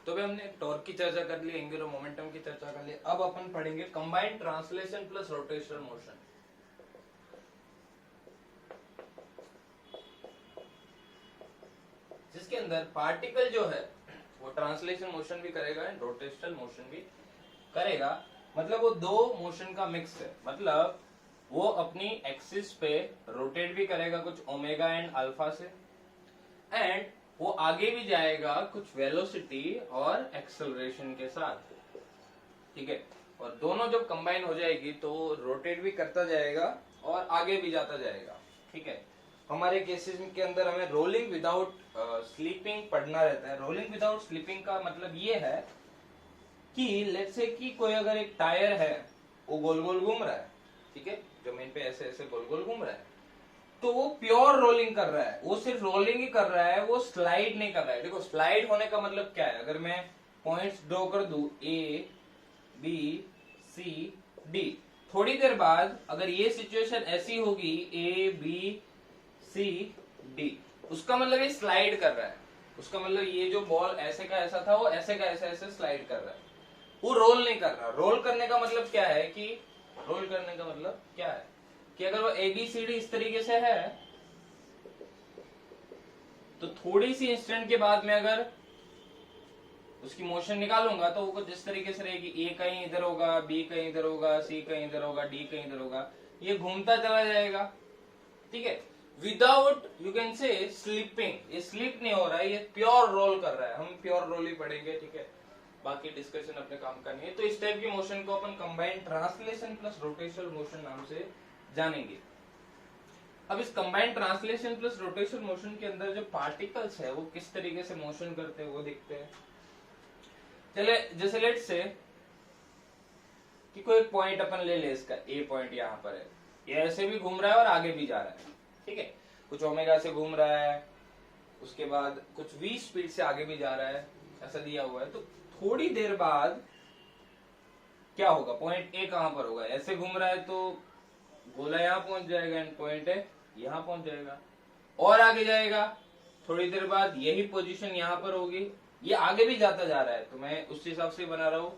तो भी हमने टॉर्क की चर्चा कर ली, एंगुलर मोमेंटम की चर्चा कर ली। अब अपन पढ़ेंगे combined translation plus rotational motion. जिसके अंदर पार्टिकल जो है वो ट्रांसलेशन मोशन भी करेगा एंड रोटेशनल मोशन भी करेगा। मतलब वो दो मोशन का मिक्स है। मतलब वो अपनी एक्सिस पे रोटेट भी करेगा कुछ ओमेगा एंड अल्फा से, एंड वो आगे भी जाएगा कुछ वेलोसिटी और एक्सेलरेशन के साथ। ठीक है, और दोनों जब कंबाइन हो जाएगी तो रोटेट भी करता जाएगा और आगे भी जाता जाएगा। ठीक है, हमारे केसेस के अंदर हमें रोलिंग विदाउट स्लीपिंग पढ़ना रहता है। रोलिंग विदाउट स्लीपिंग का मतलब ये है कि लेट्स से कि कोई अगर एक टायर है वो गोल गोल घूम रहा है, ठीक है, जमीन पे ऐसे ऐसे गोल गोल घूम रहा है, तो वो प्योर रोलिंग कर रहा है। वो सिर्फ रोलिंग ही कर रहा है, वो स्लाइड नहीं कर रहा है। देखो स्लाइड होने का मतलब क्या है, अगर मैं पॉइंट्स ड्रॉ कर दूं ए बी सी डी, थोड़ी देर बाद अगर ये सिचुएशन ऐसी होगी ए बी सी डी, उसका मतलब ये स्लाइड कर रहा है। उसका मतलब ये जो बॉल ऐसे का ऐसा था वो ऐसे का ऐसे ऐसे स्लाइड कर रहा है, वो रोल नहीं कर रहा। रोल करने का मतलब क्या है कि रोल करने का मतलब क्या है कि अगर वो एबीसीडी इस तरीके से है तो थोड़ी सी इंस्टेंट के बाद में अगर उसकी मोशन निकालूंगा तो वो कुछ इस तरीके से रहेगी। ए कहीं इधर होगा, बी कहीं इधर होगा, सी कहीं इधर होगा, डी कहीं इधर होगा, ये घूमता चला जाएगा। ठीक है, without you can say sleeping. ये स्लीप नहीं हो रहा है, ये प्योर रोल कर रहा है। हम प्योर रोल ही पढ़ेंगे। ठीक है, बाकी डिस्कशन अपने काम का नहीं है। तो इस टाइप की मोशन को अपन combined translation plus rotational motion नाम से जानेंगे। अब इस combined translation plus rotational motion के अंदर जो पार्टिकल्स है वो किस तरीके से मोशन करते हैं वो देखते हैं। चले, जैसे लेट से कि कोई एक पॉइंट अपन ले ले, इसका ए पॉइंट यहाँ पर है, ये ऐसे भी घूम रहा है और आगे भी जा रहा है। ठीक है, कुछ ओमेगा से घूम रहा है, उसके बाद कुछ v स्पीड से आगे भी जा रहा है, ऐसा दिया हुआ है। तो थोड़ी देर बाद क्या होगा, पॉइंट ए कहां पर होगा, ऐसे घूम रहा है तो गोला यहां पहुंच जाएगा एंड पॉइंट है यहां पहुंच जाएगा, और आगे जाएगा। थोड़ी देर बाद यही पोजीशन यहां पर होगी, ये आगे भी जाता जा रहा है तो मैं उस हिसाब से बना रहा हूं।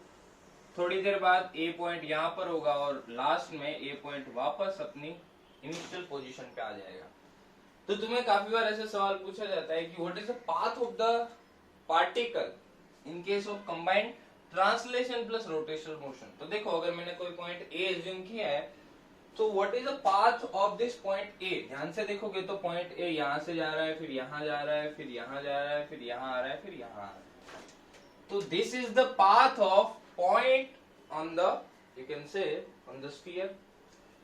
थोड़ी देर बाद ए पॉइंट यहां पर होगा और लास्ट में ए पॉइंट वापस अपनी इनिशियल पोजीशन पे आ जाएगा। तो तुम्हें काफी बार ऐसे सवाल पूछा जाता है कि what is the path of the particle in case of combined translation plus rotational motion. तो देखो अगर मैंने कोई पॉइंट ए एज्यूम किया है तो what is the path of this point A. ध्यान से देखोगे तो पॉइंट ए यहां से जा रहा है, फिर यहां जा रहा है, फिर यहां जा रहा है, फिर यहां आ रहा है, फिर यहां आ रहा है। तो this is the path of point on the, you can say on the sphere.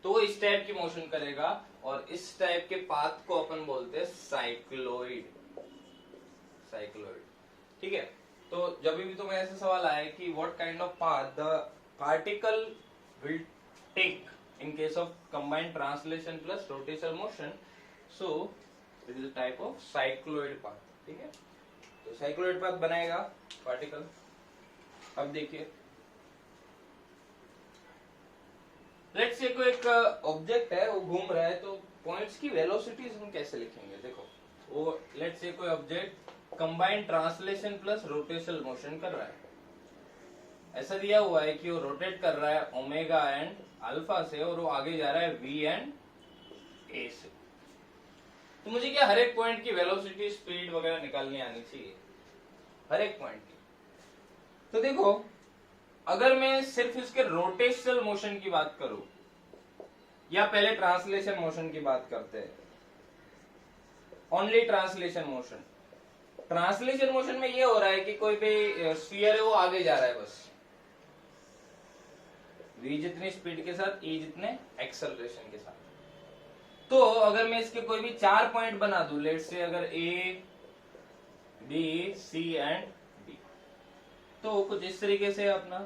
तो वो इस टाइप की मोशन करेगा और इस टाइप के पाथ को अपन बोलते हैं साइक्लोइड। साइक्लोइड, ठीक है। तो जब भी तुम्हें ऐसे सवाल आए कि what kind of path the particle will take in case of combined translation plus rotational motion, so it is a type of cycloid path। ठीक है, तो cycloid path बनाएगा पार्टिकल। अब देखिए लेट्स से कोई एक ऑब्जेक्ट है वो घूम रहा है, तो पॉइंट्स की वेलोसिटीज हम कैसे लिखेंगे। देखो वो लेट्स से कोई object combined translation plus rotational motion कर रहा है, ऐसा दिया हुआ है कि वो रोटेट कर रहा है ओमेगा एंड अल्फा से और वो आगे जा रहा है v एंड a से। तो मुझे क्या हर एक पॉइंट की वेलोसिटी स्पीड वगैरह निकालनी आनी चाहिए, हर एक पॉइंट की। तो देखो अगर मैं सिर्फ इसके रोटेशनल मोशन की बात करूं या पहले ट्रांसलेशन मोशन की बात करते हैं, only translation motion. Translation motion में ये हो रहा है कि कोई भी स्फीयर है वो आगे जा रहा है बस, v जितनी स्पीड के साथ e जितने एक्सेलरेशन के साथ। तो अगर मैं इसके कोई भी 4 पॉइंट बना दूं, लेट्स से अगर a b c and d, तो कुछ इस तरीके से अपना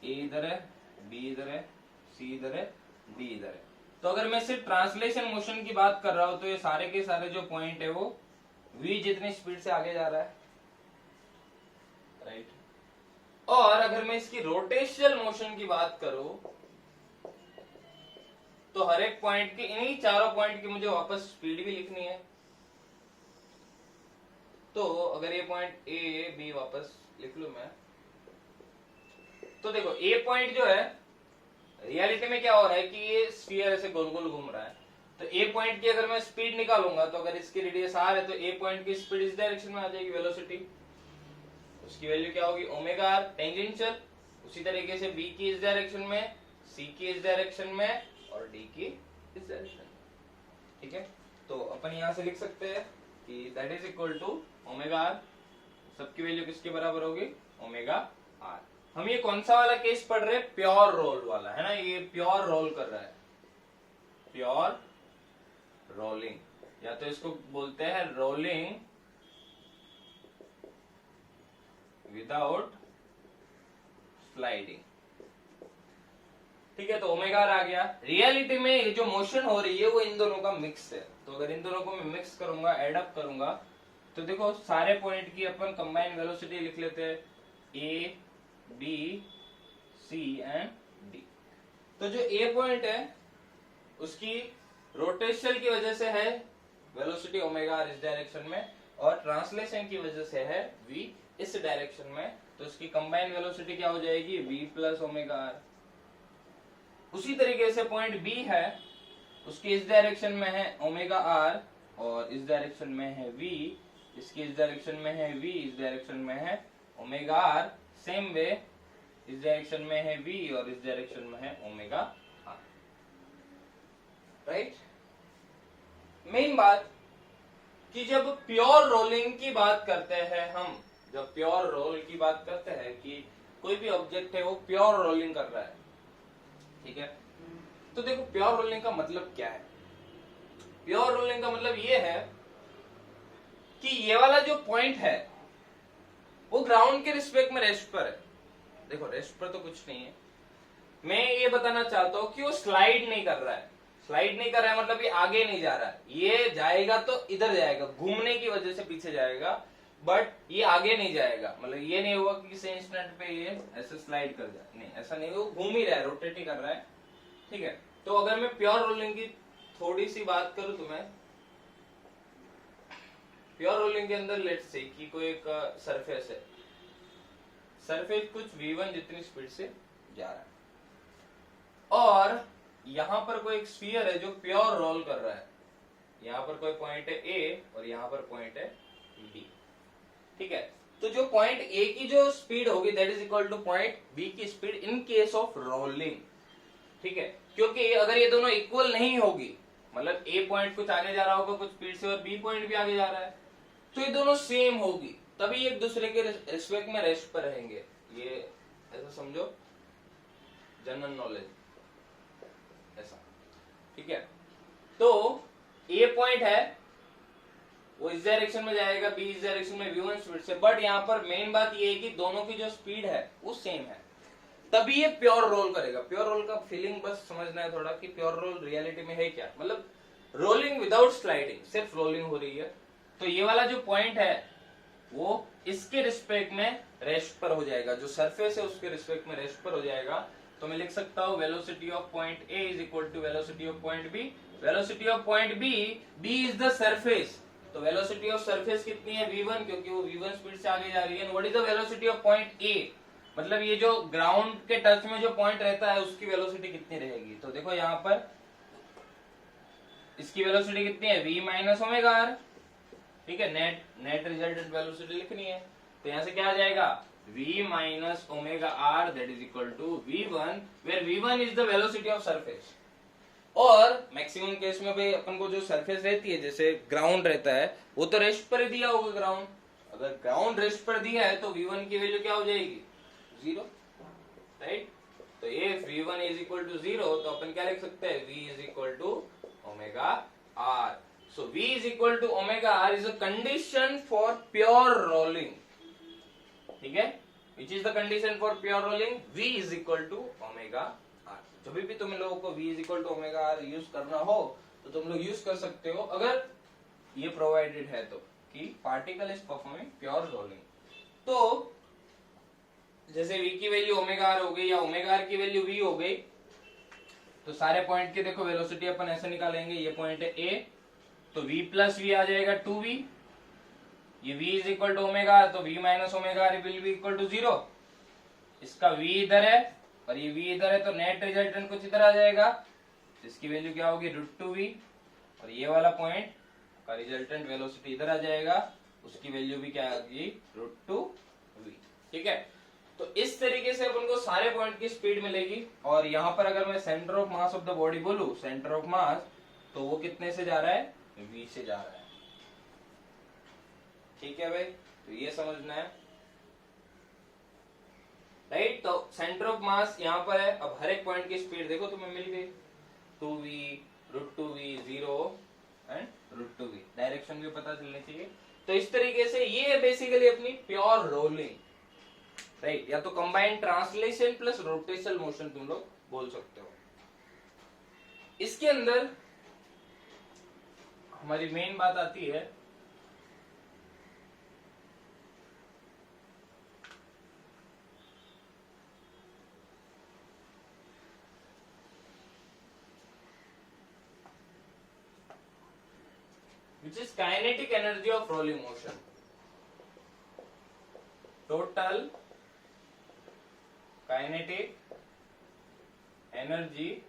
a इधर है, b इधर है, c इधर है, d इधर है। तो अगर मैं सिर्फ ट्रांसलेशन मोशन की बात कर रहा हूं तो ये सारे के सारे जो पॉइंट है वो v जितनी स्पीड से आगे जा रहा है, राइट। और अगर मैं इसकी रोटेशनल मोशन की बात करूं तो हर एक पॉइंट की, इन्हीं चारों पॉइंट की मुझे वापस स्पीड भी लिखनी है। तो अगर ये पॉइंट ए बी वापस लिख लू मैं, तो देखो ए पॉइंट जो है रियलिटी में क्या हो रहा है कि ये स्फीयर ऐसे गोल गोल घूम रहा है, तो ए पॉइंट की अगर मैं स्पीड निकालूंगा तो अगर इसकी रेडियस आर है तो ए पॉइंट की स्पीड इस डायरेक्शन में आ जाएगी, वेलोसिटी उसकी वैल्यू क्या होगी ओमेगा आर टेंजेंशियल। उसी तरीके से बी की इस डायरेक्शन में, सी की इस डायरेक्शन में और डी की इस डायरेक्शन में। ठीक है, तो अपन यहां से लिख सकते हैं कि that is equal to omega R, सबकी वैल्यू किसके बराबर होगी ओमेगा आर। हम ये कौन सा वाला केस पढ़ रहे हैं, प्योर रोल वाला है ना, ये प्योर रोल कर रहा है, प्योर रोलिंग, या तो इसको बोलते हैं रोलिंग विदाउट स्लाइडिंग। ठीक है, तो ओमेगा आर आ गया। रियलिटी में ये जो मोशन हो रही है वो इन दोनों का मिक्स है, तो अगर इन दोनों को मैं मिक्स करूंगा, एड अप करूंगा, तो देखो सारे पॉइंट की अपन कंबाइंड वेलोसिटी लिख लेते हैं, A B C and D. तो जो ए पॉइंट है उसकी रोटेशन की वजह से है वेलोसिटी ओमेगा आर इस डायरेक्शन में, और ट्रांसलेशन की वजह से है वी इस डायरेक्शन में, तो उसकी कंबाइंड वेलोसिटी क्या हो जाएगी वी प्लस ओमेगा आर। उसी तरीके से पॉइंट बी है, उसकी इस डायरेक्शन में है ओमेगा आर और इस डायरेक्शन में है वी, इसकी इस डायरेक्शन में है वी, इस डायरेक्शन में है ओमेगा आर, सेम वे इस डायरेक्शन में है वी और इस डायरेक्शन में है ओमेगा आर। राइट, मेन बात कि जब प्योर रोलिंग की बात करते हैं हम, जब प्योर रोल की बात करते हैं कि कोई भी ऑब्जेक्ट है वो प्योर रोलिंग कर रहा है, ठीक है, तो देखो प्योर रोलिंग का मतलब क्या है। प्योर रोलिंग का मतलब ये है कि ये वाला जो पॉइंट है वो ग्राउंड के रिस्पेक्ट में रेस्ट पर है। देखो रेस्ट पर तो कुछ नहीं है, मैं ये बताना चाहता हूं कि वो स्लाइड नहीं कर रहा है। स्लाइड नहीं कर रहा है मतलब ये आगे नहीं जा रहा है, ये जाएगा तो इधर जाएगा, घूमने की वजह से पीछे जाएगा, बट ये आगे नहीं जाएगा। मतलब ये नहीं हुआ कि किसी इंस्टेंट पे ये ऐसे स्लाइड कर जाए, नहीं ऐसा नहीं, वो घूम ही रहा है, रोटेट ही कर रहा है। ठीक है, तो अगर मैं प्योर रोलिंग की थोड़ी सी बात करूं तो मैं प्योर रोलिंग के अंदर लेट्स से कि कोई एक सरफेस है, सरफेस कुछ v1 जितनी स्पीड से जा रहा है, और यहां पर कोई एक स्फीयर है जो प्योर रोल कर रहा है। यहां पर कोई पॉइंट है ए और यहां पर पॉइंट है बी। ठीक है, तो जो पॉइंट ए की जो स्पीड होगी that is equal to point B की speed in case of rolling. ठीक है, क्योंकि अगर ये दोनों इक्वल नहीं होगी, मतलब ए पॉइंट कुछ आगे जा रहा होगा कुछ स्पीड से और बी पॉइंट भी आगे जा रहा है, तो ये दोनों सेम होगी, तभी एक दूसरे के रिस्पेक्ट में रेस्ट पर रहेंगे। ये ऐसा समझो, जनरल नॉलेज ऐसा। ठीक है, तो ए पॉइंट है वो इस डायरेक्शन में जाएगा, बी इस डायरेक्शन में v1 स्पीड से, बट यहाँ पर मेन बात ये है कि दोनों की जो स्पीड है वो सेम है, तभी ये प्योर रोल करेगा। प्योर रोल का फीलिंग बस समझना है थोड़ा कि प्योर रोल रियलिटी में है क्या, मतलब रोलिंग विदाउट स्लाइडिंग, सिर्फ रोलिंग हो रही है। तो ये वाला जो पॉइंट है वो इसके रिस्पेक्ट में रेस्ट पर हो जाएगा, जो सरफेस है उसके रिस्पेक्ट में रेस्ट पर हो जाएगा। तो मैं लिख सकता हूँ velocity of point A is equal to velocity of point B. Velocity of point B, B is the surface, तो वेलोसिटी ऑफ सरफेस कितनी है v1, क्योंकि वो v1 स्पीड से आगे जा रही है। What is the velocity of point ए, मतलब ये जो ग्राउंड के टच में जो पॉइंट रहता है उसकी वेलोसिटी कितनी रहेगी। तो देखो यहाँ पर इसकी वेलोसिटी कितनी है v माइनस ओमेगा आर। ठीक है, नेट रिजल्टेंट वेलोसिटी लिखनी है, तो यहाँ से क्या आ जाएगा v minus omega R that is equal to v1, where v1 is the velocity of surface. और मैक्सिमम केस में भाई अपन को जो सरफेस रहती है जैसे ग्राउंड रहता है वो तो रेस्ट पर ही दिया होगा ग्राउंड, अगर ग्राउंड रेस्ट पर दिया है तो v1 की वैल्यू क्या हो जाएगी 0, राइट। तो ये v1 इज इक्वल टू 0, तो अपन क्या लिख सकते हैं v is equal to omega R. So v is equal to omega R is a condition for pure rolling. ठीक है, which is the condition for pure rolling, v is equal to omega R. जब भी तुम लोगों को v is equal to omega R use करना हो तो तुम लोग यूज कर सकते हो, अगर ये प्रोवाइडेड है तो, कि particle is performing pure rolling. तो जैसे v की वैल्यू ओमेगा आर हो गई या ओमेगा आर की वैल्यू v हो गई, तो सारे पॉइंट की देखो वेलोसिटी अपन ऐसे निकालेंगे, ये पॉइंट है a, तो v प्लस v आ जाएगा 2v, ये v is equal to omega, तो v minus omega will be equal to 0। इसका v इधर है और ये v इधर है, तो नेट रिजल्टेंट कुछ इधर आ जाएगा, इसकी वैल्यू क्या होगी √2v, और ये वाला पॉइंट का रिजल्टेंट वेलोसिटी इधर आ जाएगा, उसकी वैल्यू भी क्या आएगी √2v। ठीक है, तो इस तरीके से अपन को सारे पॉइंट की स्पीड मिलेगी। और यहाँ पर अगर मैं centre of mass of the body बोलूं, सेंटर ऑफ मास, तो वो कितने से जा रहा है, v से जा रहा है। ठीक है भाई, तो ये समझना है, राइट। तो सेंटर ऑफ मास यहाँ पर है। अब हर एक पॉइंट की स्पीड देखो तुम्हें मिल गई, 2v, √2v, 0 and √2v, direction भी पता चलनी चाहिए। तो इस तरीके से ये बेसिकली अपनी प्योर रोलिंग, राइट, या तो combined translation plus rotational motion तुम लोग बोल सकते हो। इसके अंदर हमारी मेन बात आती है which is kinetic energy of rolling motion. Total kinetic energy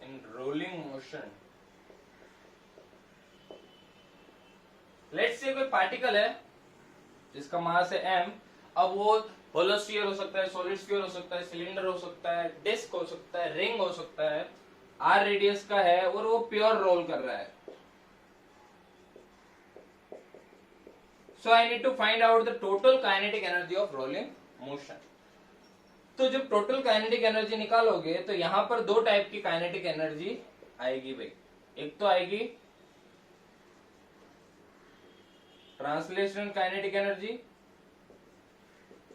in rolling motion. Let's say कोई पार्टिकल है जिसका मास है m, अब वो होलो स्फीयर हो सकता है, सॉलिड स्फीयर हो सकता है, सिलेंडर हो सकता है, डिस्क हो सकता है, रिंग हो सकता है, r रेडियस का है और वो प्योर रोल कर रहा है। So I need to find out the total kinetic energy of rolling motion. तो जब टोटल काइनेटिक एनर्जी निकालोगे तो यहां पर दो टाइप की काइनेटिक एनर्जी आएगी भाई। एक तो आएगी ट्रांसलेशनल काइनेटिक एनर्जी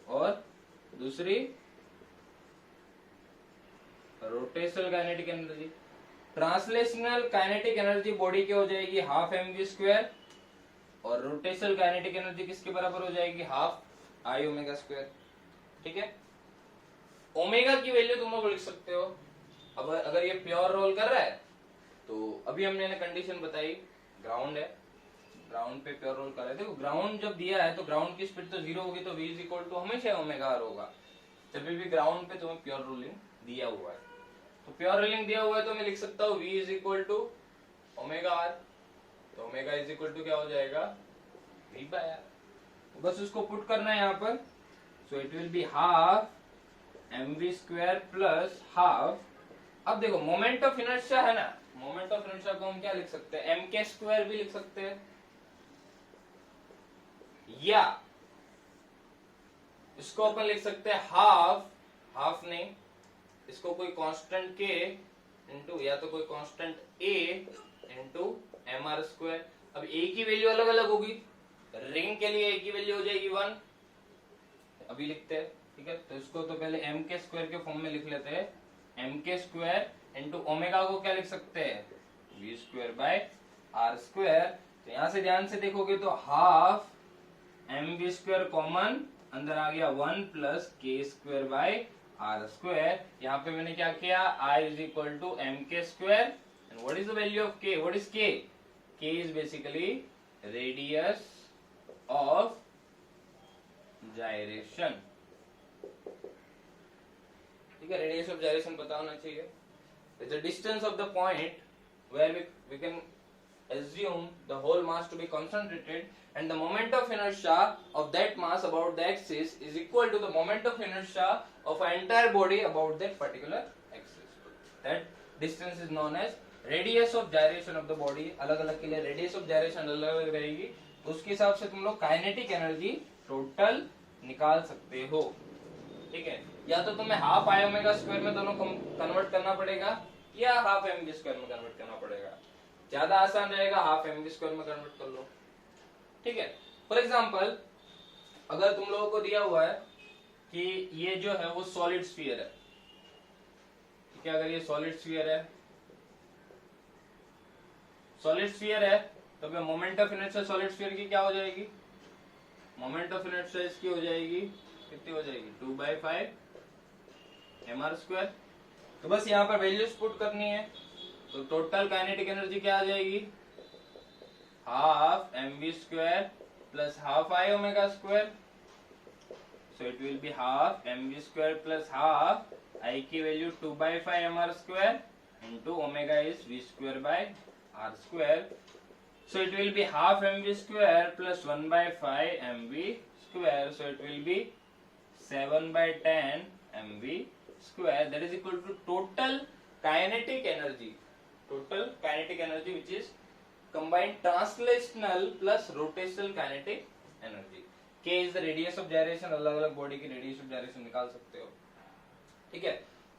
और दूसरी rotational kinetic energy. Translational kinetic energy body की हो जाएगी हाफ mv², और रोटेशनल काइनेटिक एनर्जी किसके बराबर हो जाएगी, हाफ I ओमेगा²। ठीक है, ओमेगा की वैल्यू तुम लोग लिख सकते हो। अब अगर ये प्योर रोल कर रहा है तो अभी हमने कंडीशन बताई, ग्राउंड है, ग्राउंड पे प्योर रोल कर रहा है। देखो ग्राउंड जब दिया है तो ग्राउंड की स्पीड तो 0 होगी, तो v इज इक्वल टू हमेशा ओमेगा r होगा जब भी ग्राउंड पे तुम्हें प्योर रोलिंग दिया हुआ है। तो प्योर रोलिंग दिया हुआ है तो मैं लिख सकता हूँ v is equal to omega r, तो ओमेगा इज इक्वल टू क्या हो जाएगा v/r। तो बस उसको पुट करना है यहाँ पर, सो it will be half mv² plus half. अब देखो मोमेंट ऑफ इनर्शिया है ना, मोमेंट ऑफ इनर्शिया को हम क्या लिख सकते हैं, mk² भी लिख सकते हैं, या इसको अपन लिख सकते हैं हाफ नहीं, इसको कोई कांस्टेंट k इंटू या तो कोई कांस्टेंट a इंटू mr²। अब a की वैल्यू अलग अलग होगी, रिंग के लिए a की वैल्यू हो जाएगी 1, अभी लिखते हैं। ठीक है, तो इसको तो पहले mk² के फॉर्म में लिख लेते हैं, mk² इंटू ओमेगा को क्या लिख सकते हैं, v²/r²। तो यहां से ध्यान से देखोगे तो हाफ mv² कॉमन अंदर आ गया 1 प्लस k²/r²। यहाँ पे मैंने क्या किया, I is equal to mk², and what is the value of k, what is k, k is basically radius of gyration। ठीक है, रेडियस ऑफ gyration पता होना चाहिए। It's the distance of the point where we can assume the whole mass to be concentrated, and the moment of inertia of that mass about the axis is equal to the moment of inertia of an entire body about that particular axis. That distance is known as radius of gyration of the body। अलग अलग के लिए radius of gyration अलग अलग रहेगी, तो उसके हिसाब से तुम लोग काइनेटिक एनर्जी टोटल निकाल सकते हो। ठीक है, या तो तुम्हें हाफ I ओमेगा² में दोनों कन्वर्ट करना पड़ेगा या हाफ mv² में कन्वर्ट करना पड़ेगा। ज्यादा आसान रहेगा हाफ mv² में कन्वर्ट कर लो। ठीक है, फॉर एग्जांपल अगर तुम लोगों को दिया हुआ है कि ये जो है वो सॉलिड स्फीयर है, ठीक है, अगर ये सॉलिड स्फीयर है, तो फिर moment of inertia solid sphere की क्या हो जाएगी, मोमेंट ऑफ इनर्शिया इसकी हो जाएगी, कितनी हो जाएगी, 2/5 mr²। तो बस यहाँ पर वैल्यूज पुट करनी है, तो टोटल काइनेटिक एनर्जी क्या आ जाएगी, half mv² plus half I omega square. So it will be half mv square plus half I की value 2 by 5 mr square into omega is v square by r square. So it will be half mv square plus 1 by 5 mv square. So it will be 7 by 10 mv square. That is equal to total kinetic energy. Total kinetic energy which is combined translational plus rotational kinetic energy. K is the radius of gyration. अलग अलग body की radius of gyration निकाल सकते हो, ठीक है।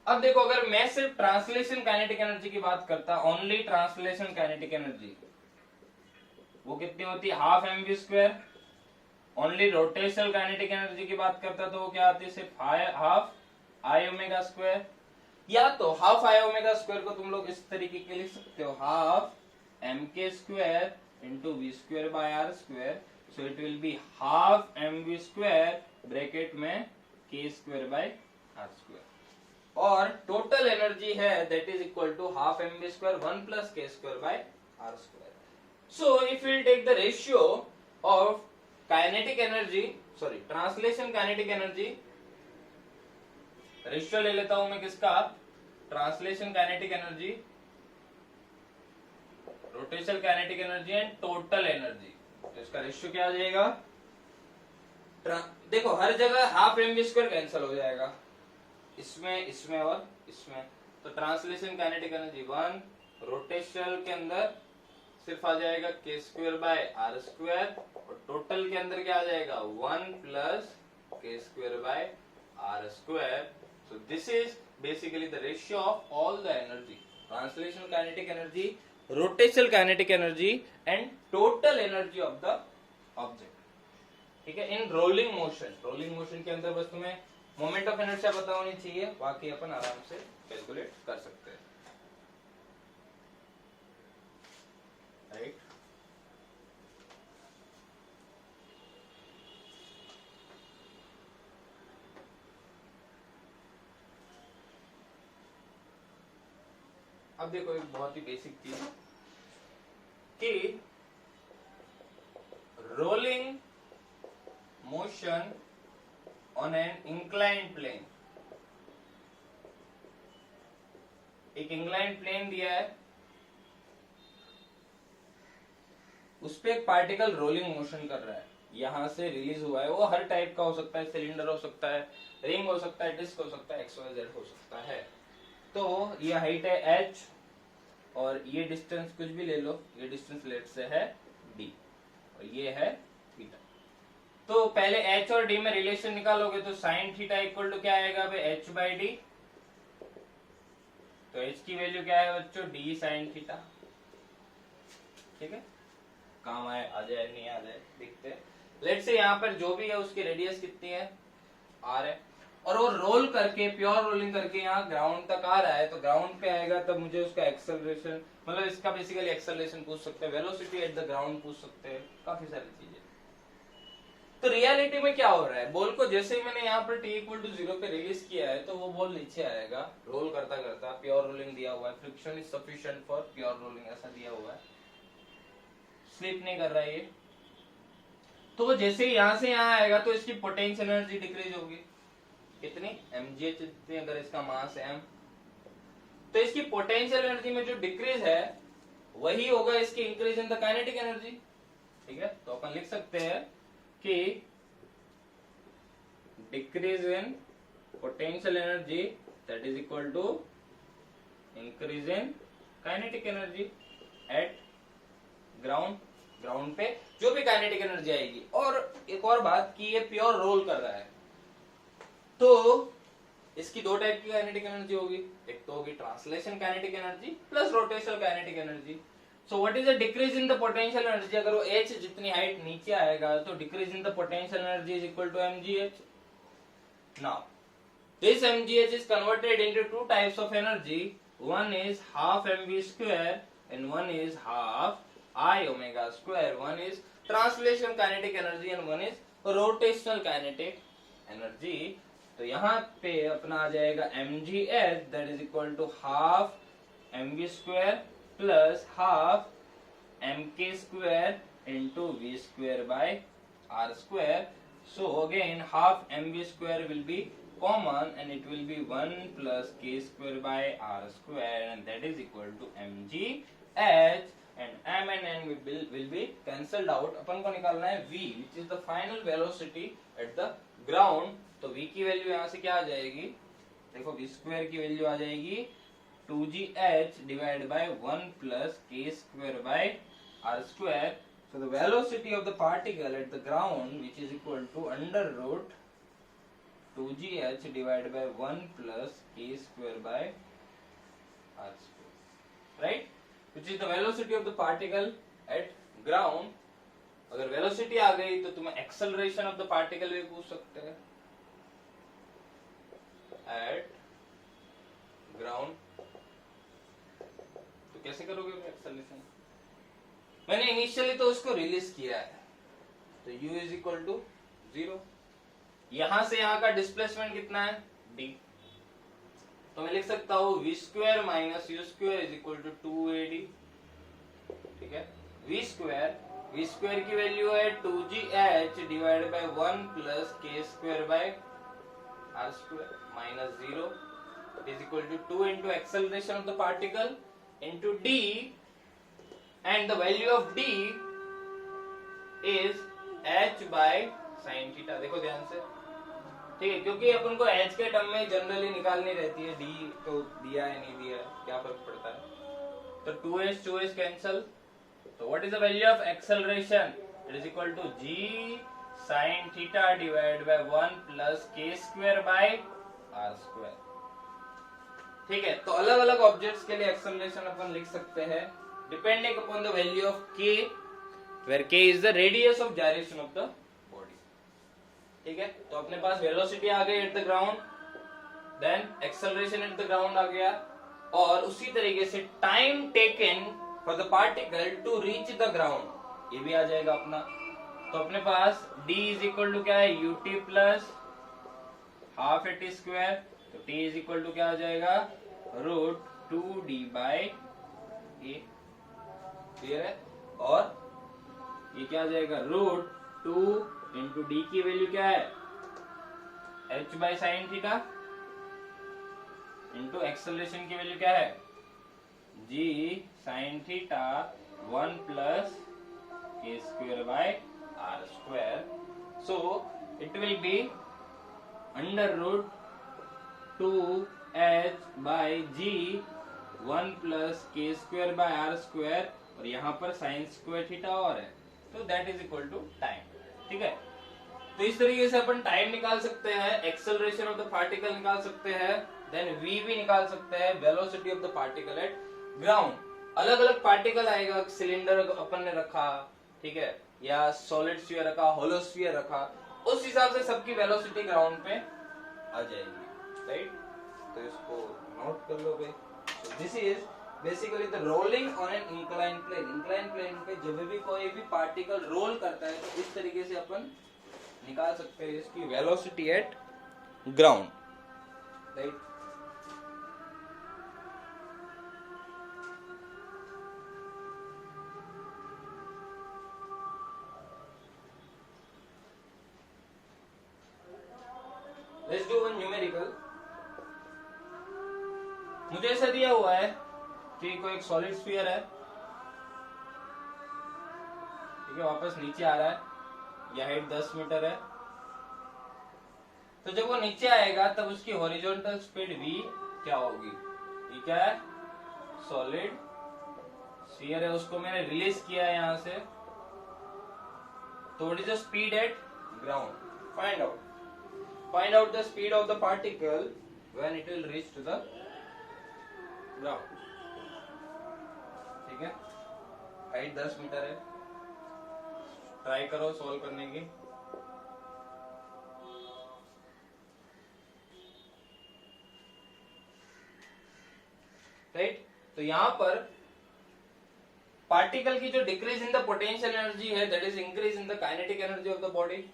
अब देखो, अगर मैं सिर्फ ट्रांसलेशन काइनेटिक एनर्जी की बात करता, ओनली ट्रांसलेशन काइनेटिक एनर्जी, वो कितनी होती है, half mv square. Only rotational kinetic energy की बात करता तो वो क्या आती है, सिर्फ हाफ आई ओमेगा स्क्वायर। या तो हाफ आई ओमेगा स्क्वायर को तुम लोग इस तरीके के लिख सकते हो, half M K square into V square by are square. So it will be half M we square bracket में K square by are square. और टोटल एनर्जी है that is equal to half M we square 1 plus के square by are square. So if you take the ratio of kinetic energy, sorry translation kinetic energy, ratio ले लेता हूं मैं किसका, translation kinetic energy, rotational kinetic energy and total energy. तो इसका ratio क्या आ जाएगा, देखो हर जगह half M we square cancel हो जाएगा, इसमें इसमें और इसमें। तो ट्रांसलेशन काइनेटिक एनर्जी 1, रोटेशनल के अंदर सिर्फ आ जाएगा k square by are square, और टोटल के अंदर क्या आ जाएगा 1 प्लस के square by are square. So this is basically the ratio of all the energy, translational kinetic energy, rotational kinetic energy and total energy of the object, ठीक है। In rolling motion के अंदर बस तुम्हें मोमेंट ऑफ इनर्शिया पता होनी चाहिए, बाकी अपन आराम से कैलकुलेट कर सकते हैं, राइट। अब देखो एक बहुत ही बेसिक चीज कि rolling motion on an inclined plane, एक इंक्लाइंड प्लेन दिया है, उस पे एक पार्टिकल रोलिंग मोशन कर रहा है, यहां से रिलीज हुआ है, वो हर टाइप का हो सकता है, सिलेंडर हो सकता है, रिंग हो सकता है, डिस्क हो सकता है, XYZ हो सकता है। तो ये हाइट है h और ये डिस्टेंस कुछ भी ले लो, ये डिस्टेंस लेट से है d और ये है थीटा। तो पहले h और d में रिलेशन निकालोगे तो साइन थीटा इक्वल टू क्या आएगा भाई, h बाई डी। तो h की वैल्यू क्या है बच्चों, d साइन थीटा, ठीक है। काम आए आ जाए नहीं आ जाए देखते। लेट से यहाँ पर जो भी है उसकी रेडियस कितनी है, r है, और वो रोल करके, प्योर रोलिंग करके यहाँ ग्राउंड तक आ रहा है, तो ग्राउंड पे आएगा तब मुझे उसका एक्सेलरेशन, मतलब इसका बेसिकली एक्सेलरेशन पूछ सकते हैं, वेलोसिटी एट द ग्राउंड पूछ सकते हैं, काफी सारी चीजें। तो रियलिटी में क्या हो रहा है, बॉल को जैसे ही मैंने यहाँ पर t इक्वल टू 0 पे रिलीज किया है तो वो बॉल नीचे आएगा, रोल करता करता, प्योर रोलिंग दिया हुआ है, friction is sufficient for pure rolling ऐसा दिया हुआ है, स्लिप नहीं कर रहा है ये। तो जैसे ही यहाँ से यहाँ आएगा तो इसकी पोटेंशियल एनर्जी डिक्रीज होगी, कितनी, mgh जितनी, अगर इसका मास है m, तो इसकी पोटेंशियल एनर्जी में जो डिक्रीज है वही होगा इसकी increase in the kinetic energy, ठीक है। तो अपन लिख सकते हैं कि decrease in potential energy that is equal to increase in kinetic energy at ground पे जो भी काइनेटिक एनर्जी आएगी। और एक और बात कि ये प्योर रोल कर रहा है, तो इसकी दो टाइप की काइनेटिक एनर्जी होगी, एक तो होगी translation kinetic energy plus rotational kinetic energy. So what is the decrease in the potential energy, अगर वो h जितनी हाइट नीचे आएगा तो decrease in the potential energy is equal to mgh। Now this mgh is converted into two types of energy, one is half mv square and one is half I omega square, one is translation kinetic energy and one is rotational kinetic energy। तो यहाँ पे अपना आ जाएगा mgh that is equal to half mv square plus half mk square into v square by r square. So again half mv square will be common and it will be 1 plus k square by r square, and that is equal to mg h, and m and n will be cancelled out. अपन को निकालना है v, which is the final velocity at the ground. तो v की value यहाँ से क्या आ जाएगी, देखो v स्क्वायर की वैल्यू आ जाएगी 2gh divided by 1 plus k square by r square. So the velocity of the particle at the ground, which is equal to under root 2gh divided by 1 plus k square by r square, right? Which is the velocity of the particle at ground. अगर velocity आ गई तो तुम्हें acceleration of the particle भी पूछ सकते हैं at ground. तो कैसे करोगे एक्सेलरेशन? मैंने इनिशियली तो उसको रिलीज किया है, तो u इज इक्वल टू 0. यहां से यहां का डिस्प्लेसमेंट कितना है, d. तो मैं लिख सकता हूं v square minus u square is equal to 2ad. ठीक है, v स्क्वायर की वैल्यू है 2gh divided by 1 plus k square by r square minus 0 is equal to 2 into acceleration of the particle into d, and the value of d is h by sin theta. देखो ध्यान से, ठीक है, क्योंकि अपन को h के term में generally निकालनी रहती है, d तो दिया है नहीं दिया है क्या फर्क पड़ता है. तो 2h कैंसल. तो what is the value of acceleration, it is equal to g sin theta divided by 1 plus k square by r square. ठीक है, तो अलग अलग ऑब्जेक्ट्स के लिए एक्सेलरेशन अपन लिख सकते हैं depending upon the value of k, where k is the radius of gyration of the body. ठीक है, तो अपने पास वेलोसिटी आ गई at the ground, then acceleration at the ground आ गया, और उसी तरीके से time taken for the particle to reach the ground, ये भी आ जाएगा अपना. तो अपने पास d इज इक्वल टू क्या है, ut plus half at square. तो t इज इक्वल टू क्या आ जाएगा, root 2d by a. Clear है, और ये क्या आ जाएगा, रूट 2 इंटू डी की वैल्यू क्या है, h by sine theta, into acceleration की वैल्यू क्या है, g sine theta 1 plus k square by r square. So it will be under root 2h by g 1 plus k square by r square, और यहाँ पर sine square theta और है, तो that is equal to time. ठीक है, तो इस तरीके से अपन टाइम निकाल सकते हैं, एक्सेलरेशन ऑफ द पार्टिकल निकाल सकते हैं, देन v भी निकाल सकते हैं, velocity of the particle at ground. अलग अलग पार्टिकल आएगा, सिलेंडर अपन ने रखा, ठीक है, या सॉलिड स्फीयर रखा, होलो स्फीयर रखा, उस हिसाब से सबकी वेलोसिटी ग्राउंड पे आ जाएगी, राइट. तो इसको नोट कर लो भाई. This is basically the rolling on an incline plane. Incline plane पे जब भी कोई भी पार्टिकल रोल करता है तो इस तरीके से अपन निकाल सकते हैं इसकी velocity at ground, right. Let's do one numerical. मुझे ऐसा दिया हुआ है कि कोई एक सॉलिड स्फीयर है, ठीक है, वापस नीचे आ रहा है, यह हाइट 10 मीटर है. तो जब वो नीचे आएगा तब उसकी हॉरिजॉन्टल स्पीड v क्या होगी, ये क्या है, सॉलिड स्फीयर है, उसको मैंने रिलीज किया है यहां से. तो what is the speed at ground, find out the speed of the particle when it will reach to the ground. ठीक है, हाइट 10 मीटर है, ट्राई करो सॉल्व करने की. राइट, तो यहां पर पार्टिकल की जो decrease in the potential energy है, that is increase in the kinetic energy of the body.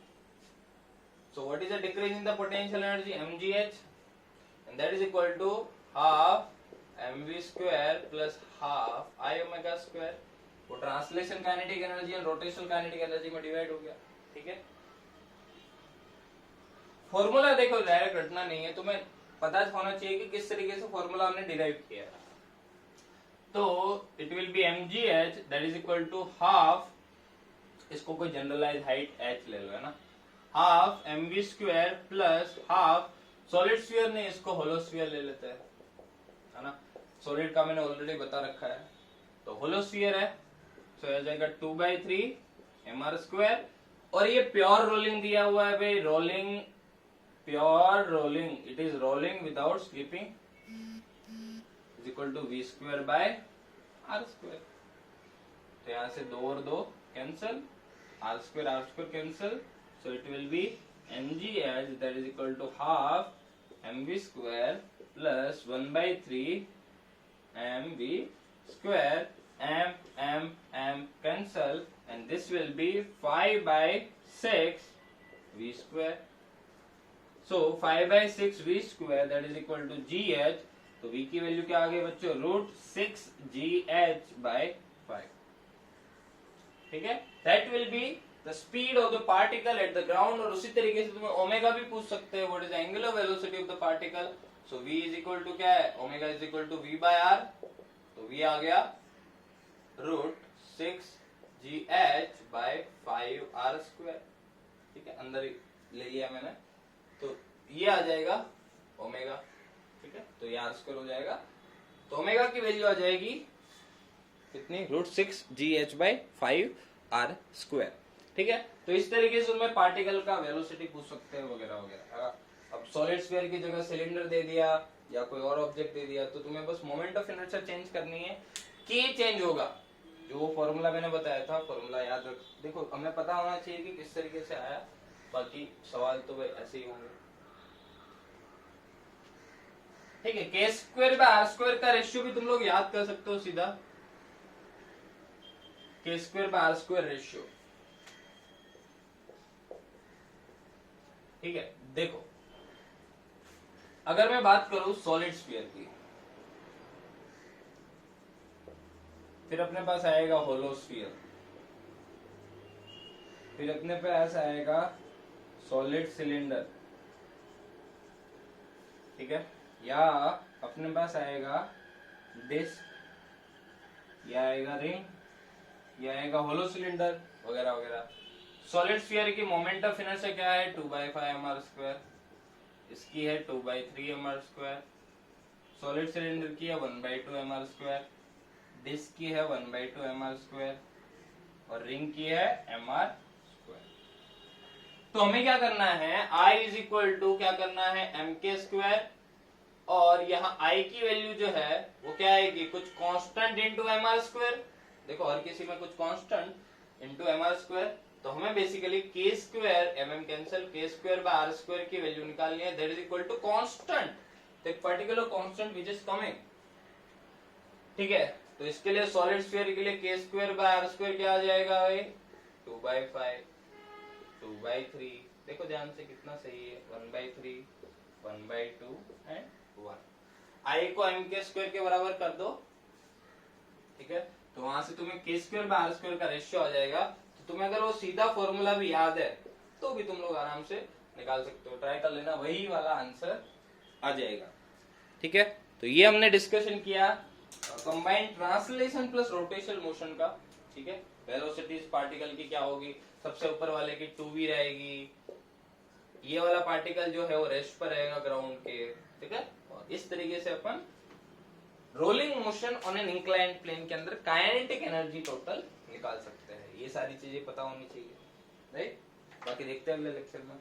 So what is the decrease in the potential energy, mgh, and that is equal to half mv square plus half I omega square. वो translation kinetic energy और rotational kinetic energy में divide हो गया. ठीक है, formula देखो direct रटना नहीं है, तुम्हें पता होना चाहिए कि किस तरीके से फॉर्मूला हमने डिराइव किया है। तो it will be mgh that is equal to half, इसको कोई जनरलाइज हाइट h ले लो, है ना, half mv square plus half, solid sphere ने इसको होलो स्फीयर ले लेते हैं, है ना, सॉलिड का मैंने ऑलरेडी बता रखा है, तो होलो स्फीयर है, तो आ जाएगा 2/3 mr स्क्वायर, और ये प्योर रोलिंग दिया हुआ है भाई, rolling, pure rolling, it is rolling without slipping, is equal to v square by r square, तो यहां से 2 और 2 cancel, r square cancel, so it will be mgh that is equal to half mv square plus 1/3 mv square, m cancel, and this will be 5/6 v square, so 5/6 v square that is equal to gh, तो v की value क्या आ गई बच्चों, √6 gh/5, ठीक है, that will be the speed of the particle at the ground, और उसी तरीके से तुम्हें ओमेगा भी पूछ सकते हैं, what is angular velocity of the particle, so v is equal to क्या है, omega is equal to v/r, तो v आ गया √6 gh/5r², ठीक है, अंदर ही ले लिया मैंने, तो ये आ जाएगा ओमेगा, ठीक है, तो ये r² हो जाएगा, तो ओमेगा की वैल्यू आ जाएगी कितनी, √6 gh/5r², ठीक है, तो इस तरीके से तुम्हें पार्टिकल का वेलोसिटी पूछ सकते हैं वगैरह वगैरह। अब सॉलिड स्फीयर की जगह सिलेंडर दे दिया या कोई और ऑब्जेक्ट दे दिया, तो तुम्हें बस मोमेंट ऑफ इनर्शिया चेंज करनी है, के चेंज होगा, जो फॉर्मूला मैंने बताया था, फॉर्मूला याद रख, देखो हमें पता होना चाहिए कि किस तरीके से आया, बाकी सवाल तो ऐसे ही होंगे, ठीक है, k² का रेशियो भी तुम लोग याद कर सकते हो सीधा, k² रेशियो, ठीक है, देखो अगर मैं बात करूं सॉलिड स्फीयर की, फिर अपने पास आएगा होलो स्फीयर, फिर अपने पास आएगा सॉलिड सिलेंडर, ठीक है, या अपने पास आएगा डिस्क, या आएगा रिंग, या आएगा होलो सिलेंडर वगैरह वगैरह। सॉलिड स्फीयर की मोमेंट ऑफ इनर्शिया क्या है, 2/5 mr², इसकी है 2/3 mr², सॉलिड सिलेंडर की है 1/2 mr², डिस्क की है 1/2 mr², और रिंग की है mr²। तो हमें क्या करना है, I इज इक्वल टू क्या करना है, mk², और यहाँ I की वैल्यू जो है वो क्या आएगी, कुछ कांस्टेंट इंटू mr², देखो हर किसी में कुछ कांस्टेंट इंटू mr², तो हमें basically k² mm cancel, k²/r² की वैल्यू निकालनी है, that is equal to constant, तो एक particular constant which is coming, ठीक है, तो इसके लिए सॉलिड स्फीयर के लिए k²/r² क्या आ जाएगा भाई, 2/5, 2/3, देखो ध्यान से कितना सही है, 1/3, 1/2 एंड 1, I को mk² के बराबर कर दो, ठीक है, तो वहां से तुम्हें k²/r² का रेशियो आ जाएगा, तो तुम्हें अगर वो सीधा फॉर्मूला भी याद है तो भी तुम लोग आराम से निकाल सकते हो, ट्राई कर लेना, वही वाला आंसर आ जाएगा, ठीक है, तो ये हमने डिस्कशन किया combined translation plus rotational motion का, ठीक है, वेलोसिटी इस पार्टिकल की क्या होगी, सबसे ऊपर वाले की 2v रहेगी, ये वाला पार्टिकल जो है वो रेस्ट पर रहेगा ग्राउंड के, ठीक है, और इस तरीके से अपन rolling motion on an inclined plane के अंदर काइनेटिक एनर्जी टोटल निकाल सकते हैं, ये सारी चीजें पता होनी चाहिए, राइट, बाकी देखते हैं अगले लेक्चर में।